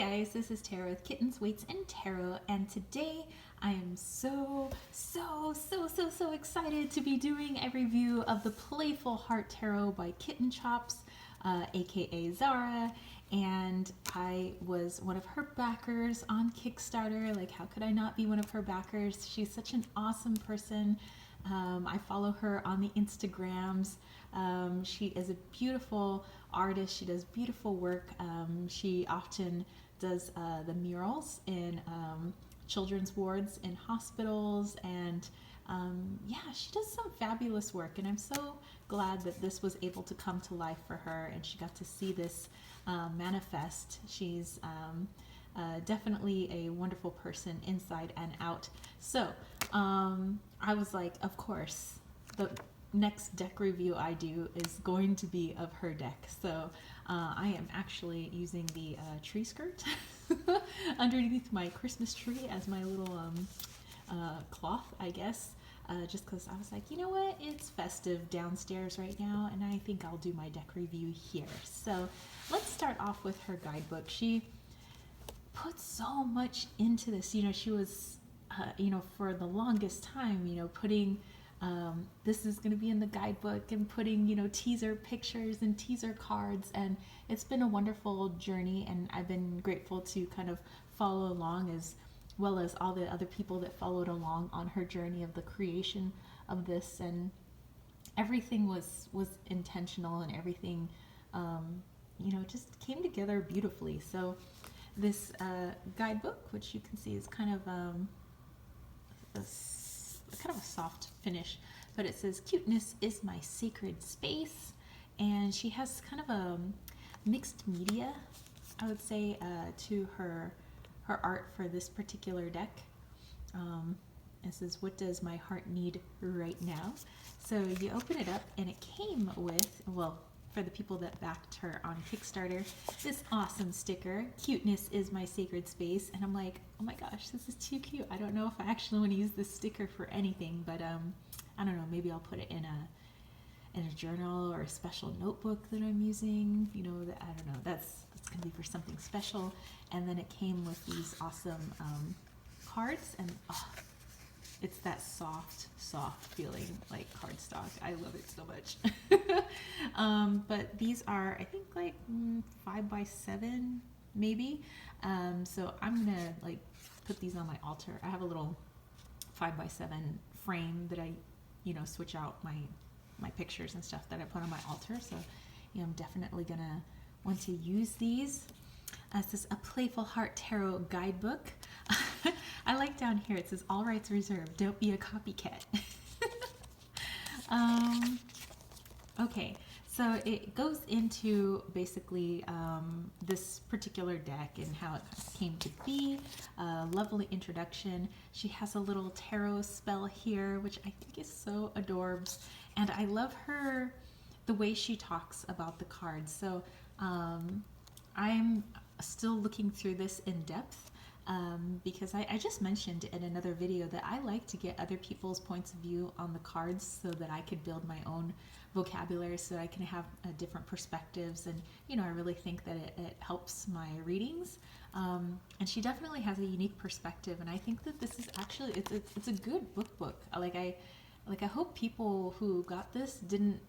guys, this is Tara with Kittens, Weights, and Tarot, and today I am so excited to be doing a review of the Playful Heart Tarot by Kitten Chops, aka Zara, and I was one of her backers on Kickstarter. Like, how could I not be one of her backers? She's such an awesome person. I follow her on the Instagrams. She is a beautiful artist. She does beautiful work. She often does the murals in children's wards in hospitals, and yeah, she does some fabulous work, and I'm so glad that this was able to come to life for her and she got to see this manifest. She's definitely a wonderful person inside and out. So I was like, of course, the next deck review I do is going to be of her deck. So I am actually using the tree skirt underneath my Christmas tree as my little cloth, I guess. Just because I was like, you know what, it's festive downstairs right now, and I think I'll do my deck review here. So let's start off with her guidebook. She put so much into this. You know, she was, for the longest time, putting this is going to be in the guidebook and putting, teaser pictures and teaser cards. And it's been a wonderful journey, and I've been grateful to kind of follow along, as well as all the other people that followed along on her journey of the creation of this. And everything was intentional, and everything, just came together beautifully. So this guidebook, which you can see is kind of a soft finish, but it says, "Cuteness is my sacred space," and she has kind of a mixed media, I would say, to her art for this particular deck. It says, "What does my heart need right now?" So you open it up, and it came with, well, for the people that backed her on Kickstarter, this awesome sticker, "Cuteness is my sacred space." And I'm like, oh my gosh, this is too cute. I don't know if I actually want to use this sticker for anything, but I don't know, maybe I'll put it in a journal or a special notebook that I'm using. I don't know, that's gonna be for something special. And then it came with these awesome cards, and it's that soft feeling, like cardstock. I love it so much. But these are, I think, like 5x7 maybe. So I'm gonna put these on my altar. I have a little 5x7 frame that I switch out my pictures and stuff that I put on my altar. So I'm definitely gonna want to use these. This is a Playful Heart Tarot guidebook. I like down here, it says, "All rights reserved, don't be a copycat." Okay, so it goes into basically this particular deck and how it came to be. Lovely introduction. She has a little tarot spell here, which I think is so adorbs, and I love the way she talks about the cards. So I'm still looking through this in depth, because I just mentioned in another video that I like to get other people's points of view on the cards so that I could build my own vocabulary, so that I can have different perspectives. And I really think that it helps my readings, and she definitely has a unique perspective, and I think that this is actually, it's a good book. I hope people who got this didn't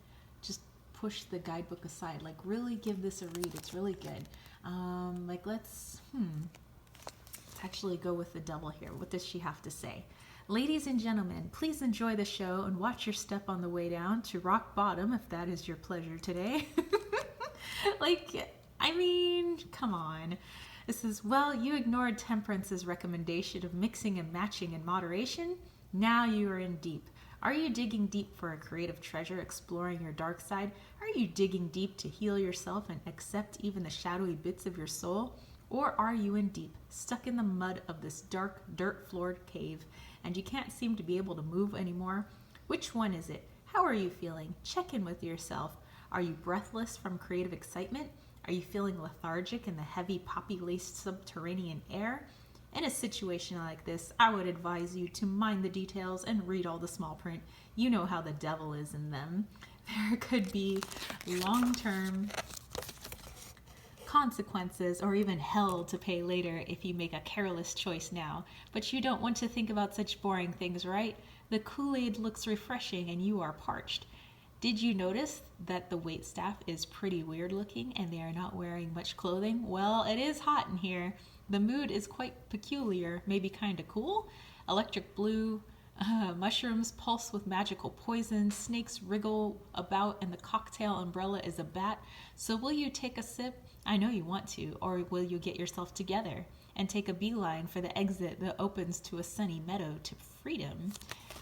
just push the guidebook aside. Really give this a read. It's really good. Let's actually go with the double here. What does she have to say? "Ladies and gentlemen, please enjoy the show and watch your step on the way down to rock bottom, if that is your pleasure today." I mean, come on. This is, "Well, you ignored Temperance's recommendation of mixing and matching in moderation. Now you are in deep. Are you digging deep for a creative treasure, exploring your dark side? Are you digging deep to heal yourself and accept even the shadowy bits of your soul? Or are you in deep, stuck in the mud of this dark, dirt-floored cave, and you can't seem to be able to move anymore? Which one is it? How are you feeling? Check in with yourself. Are you breathless from creative excitement? Are you feeling lethargic in the heavy, poppy-laced subterranean air? In a situation like this, I would advise you to mind the details and read all the small print. You know how the devil is in them. There could be long-term consequences or even hell to pay later if you make a careless choice now. But you don't want to think about such boring things, right? The Kool-Aid looks refreshing and you are parched. Did you notice that the waitstaff is pretty weird looking and they are not wearing much clothing? Well, it is hot in here. The mood is quite peculiar, maybe kind of cool. Electric blue, mushrooms pulse with magical poison, snakes wriggle about, and the cocktail umbrella is a bat. So will you take a sip? I know you want to, or will you get yourself together and take a beeline for the exit that opens to a sunny meadow to freedom?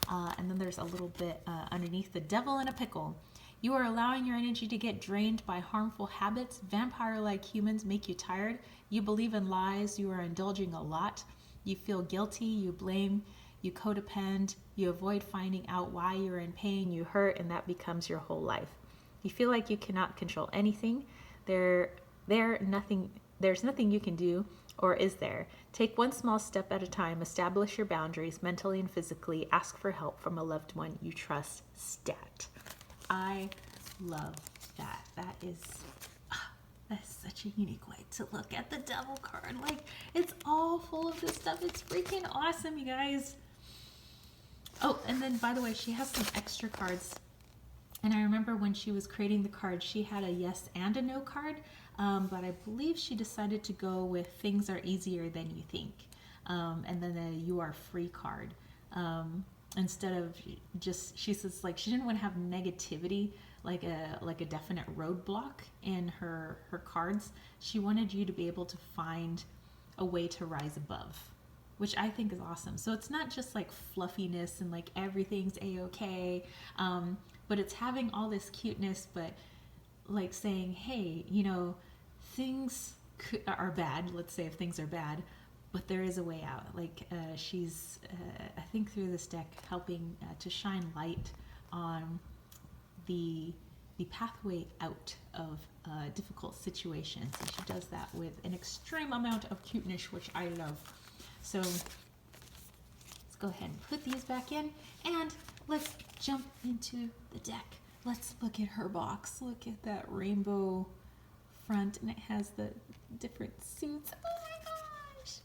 And then there's a little bit underneath, the devil in a pickle. You are allowing your energy to get drained by harmful habits. Vampire-like humans make you tired. You believe in lies. You are indulging a lot. You feel guilty. You blame. You codepend. You avoid finding out why you're in pain. You hurt, and that becomes your whole life. You feel like you cannot control anything. There's nothing you can do, or is there? Take one small step at a time. Establish your boundaries mentally and physically. Ask for help from a loved one you trust. Stat. I love that. That's such a unique way to look at the devil card. Like, it's all full of this stuff. It's freaking awesome, you guys. Oh, and then, by the way, she has some extra cards. And I remember when she was creating the card, she had a yes and a no card. But I believe she decided to go with things are easier than you think. And then a you are free card. Instead of just, she says, like, she didn't want to have negativity, like a definite roadblock in her cards. She wanted you to be able to find a way to rise above, which I think is awesome. So it's not just like fluffiness and like everything's a-okay, but it's having all this cuteness, but like saying, hey, you know, things are bad. Let's say if things are bad, but there is a way out. Like she's, I think through this deck, helping to shine light on the pathway out of difficult situations. And she does that with an extreme amount of cuteness, which I love. So let's go ahead and put these back in, and let's jump into the deck. Let's look at her box. Look at that rainbow front, and it has the different suits. Oh my gosh!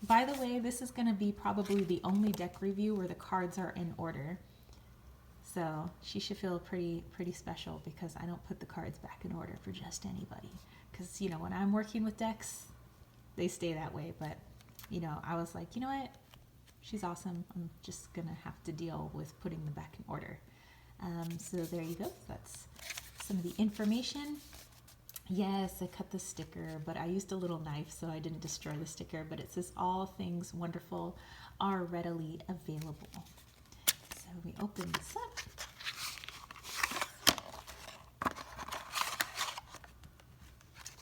By the way, this is going to be probably the only deck review where the cards are in order. So she should feel pretty special because I don't put the cards back in order for just anybody. Because, you know, when I'm working with decks, they stay that way. But, you know, I was like, you know what? She's awesome. I'm just going to have to deal with putting them back in order. So there you go. That's some of the information. Yes, I cut the sticker, but I used a little knife so I didn't destroy the sticker. But it says all things wonderful are readily available. So we open this up.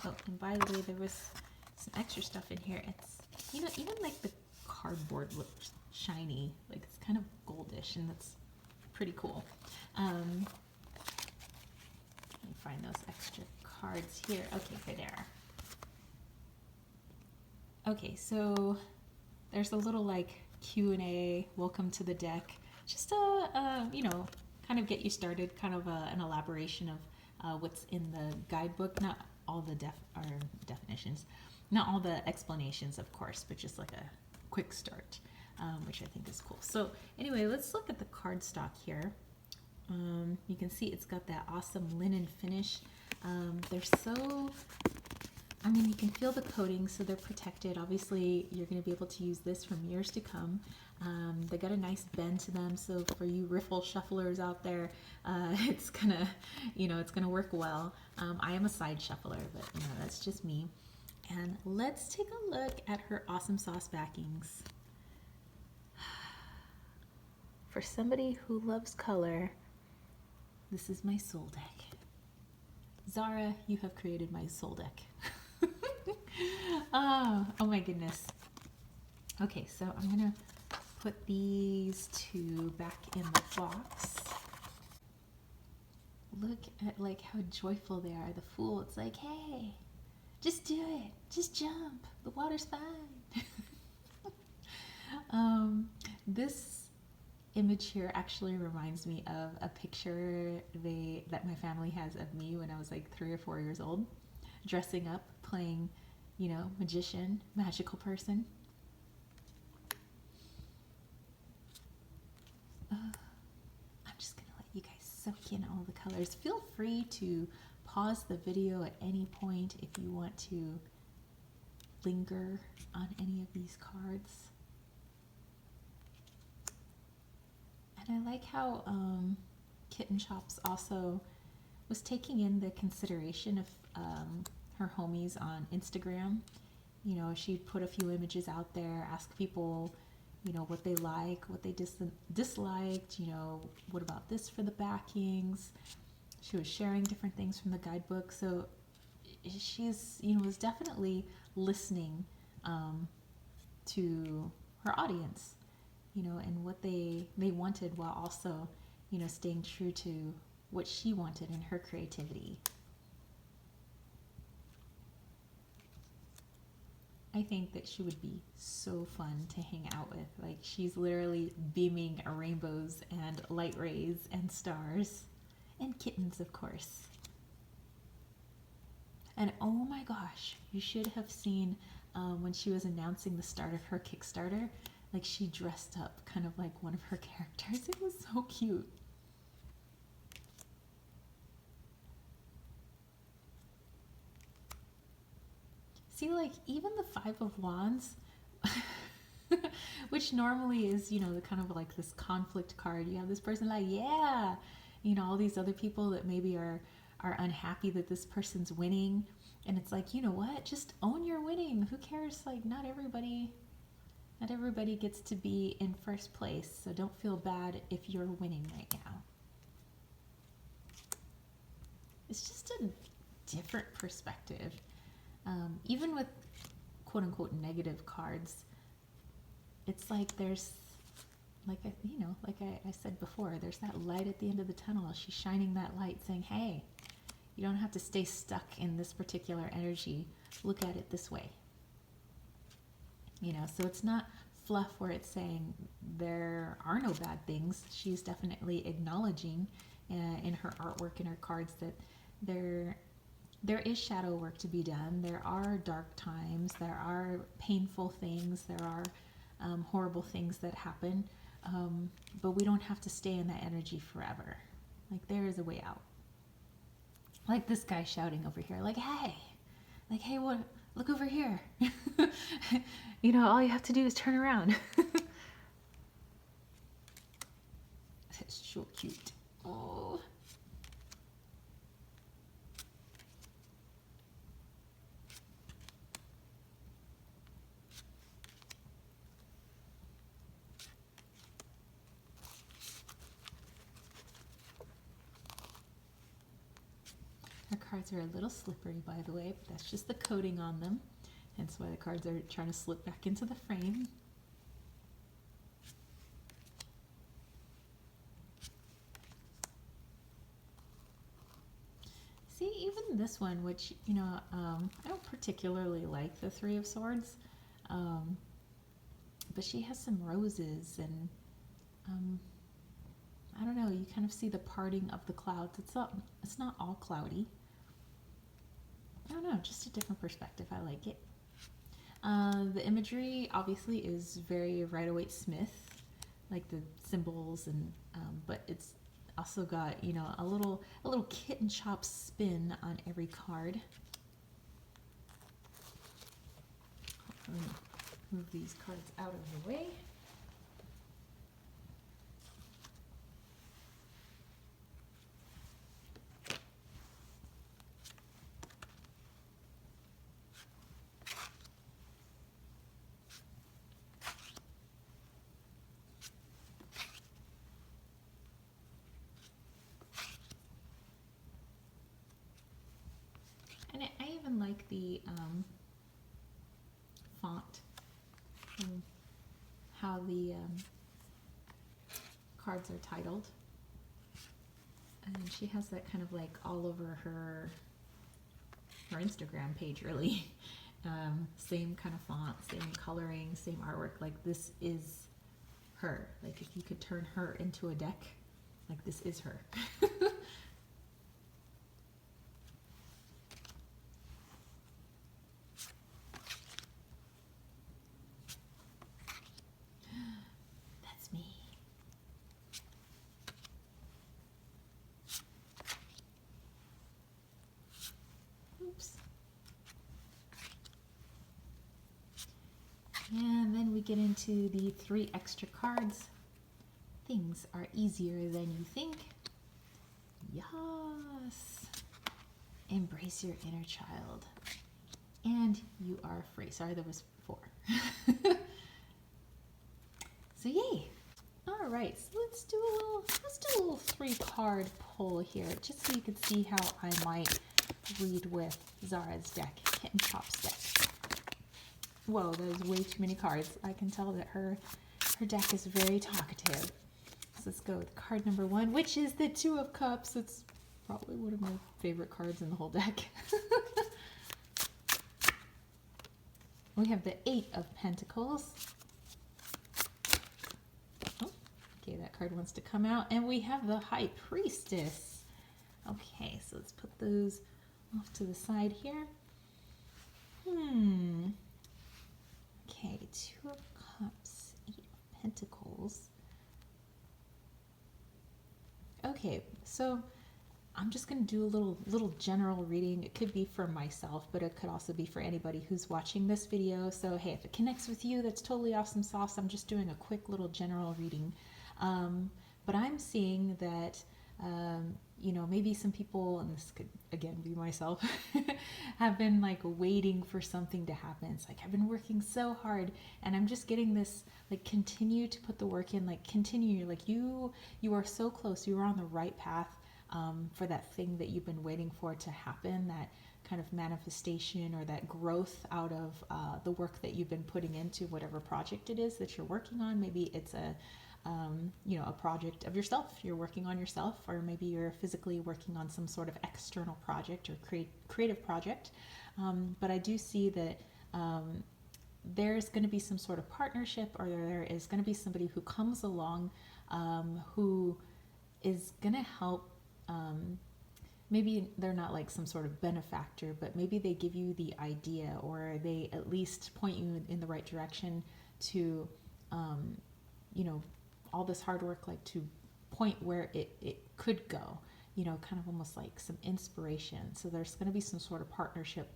Oh, and by the way, there was some extra stuff in here. It's, you know, even like the cardboard looks shiny, like it's kind of goldish, and that's pretty cool. Let me find those extra cards here. Okay, here they are. Okay, so there's a little like Q&A, welcome to the deck. Just you know, kind of get you started, kind of an elaboration of what's in the guidebook. Not all the definitions, not all the explanations, of course, but just like a quick start, which I think is cool. So anyway, let's look at the cardstock here. You can see it's got that awesome linen finish. They're so, I mean, you can feel the coating, so they're protected. Obviously, you're going to be able to use this from years to come. They got a nice bend to them, so for you riffle shufflers out there, it's gonna, you know, it's gonna work well. I am a side shuffler, but you know, that's just me. And let's take a look at her awesome sauce backings. For somebody who loves color, this is my soul deck. Zara, you have created my soul deck. Oh my goodness. Okay, so I'm gonna put these two back in the box. Look at like how joyful they are. The Fool, it's like, hey, just do it, just jump, the water's fine. This image here actually reminds me of a picture that my family has of me when I was like 3 or 4 years old, dressing up, playing, magician, magical person. I'm just gonna let you guys soak in all the colors. Feel free to pause the video at any point if you want to linger on any of these cards. And I like how Kitten Chops also was taking in the consideration of her homies on Instagram. She'd put a few images out there, ask people, what they like, what they disliked, what about this for the backings. She was sharing different things from the guidebook. So she's, was definitely listening to her audience, and what they wanted, while also, staying true to what she wanted in her creativity. I think that she would be so fun to hang out with. Like, she's literally beaming rainbows and light rays and stars and kittens, of course. And oh my gosh, you should have seen when she was announcing the start of her Kickstarter, like she dressed up kind of like one of her characters. It was so cute. See, like, even the Five of Wands, which normally is, the kind of like this conflict card. You have this person like, yeah, all these other people that maybe are unhappy that this person's winning. And it's like, you know what? Just own your winning. Who cares? Like, not everybody gets to be in first place. So don't feel bad if you're winning right now. It's just a different perspective. Even with quote unquote negative cards, it's like there's, like I said before, there's that light at the end of the tunnel. She's shining that light saying, hey, you don't have to stay stuck in this particular energy. Look at it this way. So it's not fluff where it's saying there are no bad things. She's definitely acknowledging in her artwork and her cards that there is shadow work to be done. There are dark times. There are painful things. There are horrible things that happen. But we don't have to stay in that energy forever. Like, there is a way out. Like this guy shouting over here, like, hey, what? Look over here. All you have to do is turn around. That's so cute. Oh. Our cards are a little slippery, by the way, but that's just the coating on them. Hence why the cards are trying to slip back into the frame. See, even this one, which, I don't particularly like the Three of Swords, but she has some roses and, I don't know, you kind of see the parting of the clouds. It's not all cloudy. I don't know, just a different perspective. I like it. The imagery obviously is very Rider-Waite-Smith, like the symbols, and but it's also got, a little kitten chop spin on every card. Let me move these cards out of the way. And I even like the font and how the cards are titled. And she has that kind of like all over her Instagram page, really. Same kind of font, same coloring, same artwork. Like, this is her. Like if you could turn her into a deck, like this is her. That's me. Oops. And then we get into the 3 extra cards. Things are easier than you think. Yes. Embrace your inner child. And you are free. Sorry, there was 4. So yay. All right, so let's do a little 3-card pull here, just so you can see how I might read with Zara's deck, Kitten Chop's deck. Whoa, there's way too many cards. I can tell that her deck is very talkative. So let's go with card number 1, which is the 2 of Cups. It's probably one of my favorite cards in the whole deck. We have the 8 of Pentacles. Oh, okay, that card wants to come out. And we have the High Priestess. Okay, so let's put those off to the side here. Okay, 2 of Cups, 8 of Pentacles. Okay, so I'm just going to do a little general reading. It could be for myself, but it could also be for anybody who's watching this video. So hey, if it connects with you, that's totally awesome sauce. I'm just doing a quick little general reading. But I'm seeing that, you know, maybe some people, and this could again be myself, have been like waiting for something to happen. It's like I've been working so hard, and I'm just getting this like continue to put the work in, like continue, like you are so close, you are on the right path. For that thing that you've been waiting for to happen, that kind of manifestation or that growth out of the work that you've been putting into whatever project it is that you're working on. Maybe it's a you know, a project of yourself, you're working on yourself, or maybe you're physically working on some sort of external project or creative project. But I do see that there's going to be some sort of partnership, or there is going to be somebody who comes along who is going to help. Maybe they're not like some sort of benefactor, but maybe they give you the idea, or they at least point you in the right direction to, you know, all this hard work, like to point where it could go, you know, kind of almost like some inspiration. So there's going to be some sort of partnership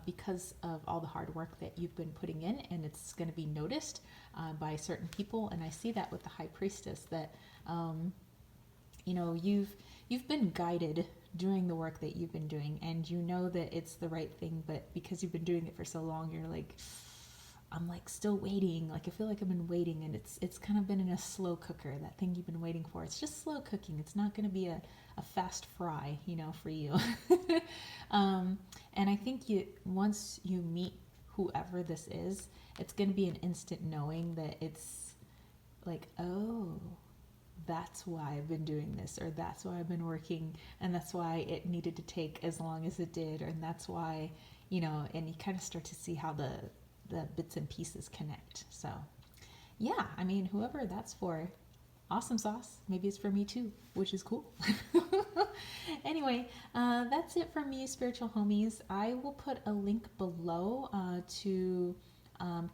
because of all the hard work that you've been putting in, and it's going to be noticed by certain people. And I see that with the High Priestess, that, you know, you've been guided doing the work that you've been doing, and you know that it's the right thing, but because you've been doing it for so long, you're like, I'm like still waiting. Like I feel like I've been waiting, and it's kind of been in a slow cooker, that thing you've been waiting for. It's just slow cooking. It's not going to be a fast fry, you know, for you. And I think once you meet whoever this is, it's going to be an instant knowing that it's like, oh, that's why I've been doing this, or that's why I've been working, and that's why it needed to take as long as it did, and that's why, you know, and you kind of start to see how the bits and pieces connect. So yeah, I mean, whoever that's for, awesome sauce. Maybe it's for me too, which is cool. Anyway, that's it from me, spiritual homies. I will put a link below to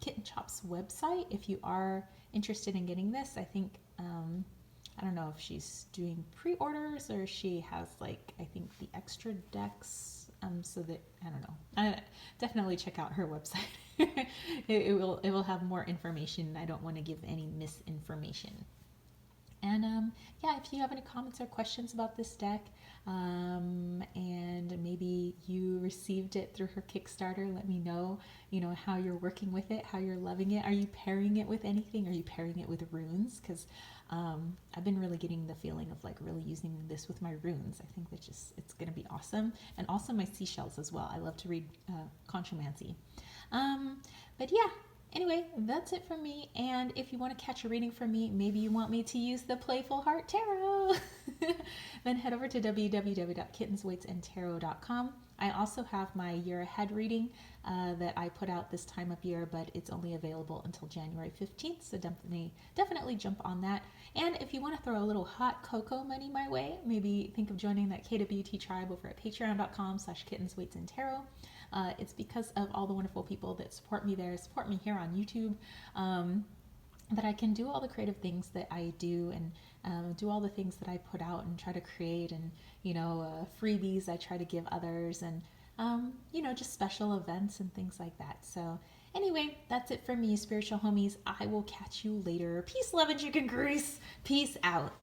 Kitten Chop's website if you are interested in getting this. I think I don't know if she's doing pre-orders, or she has like, I think the extra decks, so that, I don't know. Definitely check out her website. it will have more information. I don't want to give any misinformation. And yeah, if you have any comments or questions about this deck, and maybe you received it through her Kickstarter, let me know, you know, how you're working with it, how you're loving it. Are you pairing it with anything? Are you pairing it with runes? Because I've been really getting the feeling of like really using this with my runes. I think that it's going to be awesome. And also my seashells as well. I love to read conchomancy. But yeah, Anyway, that's it from me. And if you want to catch a reading from me, maybe you want me to use the Playful Heart Tarot, then head over to www.kittensweightsandtarot.com. I also have my year ahead reading that I put out this time of year, but it's only available until January 15th, so definitely jump on that. And if you want to throw a little hot cocoa money my way, maybe think of joining that KWT tribe over at patreon.com/kittensweightsandtarot. It's because of all the wonderful people that support me there, support me here on YouTube, that I can do all the creative things that I do, and do all the things that I put out and try to create, and freebies I try to give others, and just special events and things like that. So anyway, that's it for me, spiritual homies. I will catch you later. Peace, love, and chicken grease. Peace out.